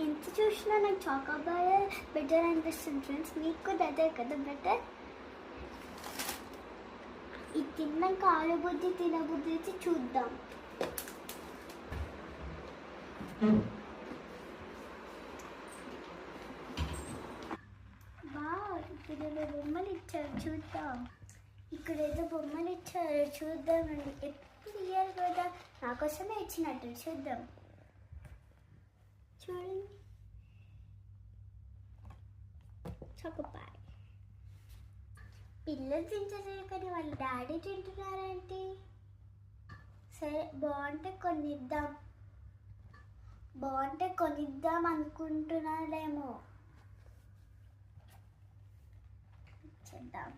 ఎంత చూసినా నాకు చాకోబార్ బెటర్ అనిపిస్తుంది ఫ్రెండ్స్. మీకు కూడా అదే కదా బెటర్? ఇది తిన్నాక ఆలుబుద్ధి తినబుద్ధి అయితే చూద్దాం. ఇక్కడ బొమ్మలు ఇచ్చారు చూద్దాం. ఇక్కడ ఏదో బొమ్మలు ఇచ్చారు చూద్దామండి. ఎప్పుడు ఇయ్యారు కదా, నాకోసమే ఇచ్చినట్టు. చూద్దాం. చూడండి, చాకోబార్. పిల్లలు తింటారు కానీ వాళ్ళ డాడీ తింటున్నారేంటి? సరే, బాగుంటే కొనిద్దాం అనుకుంటున్నారేమో. చేద్దాం.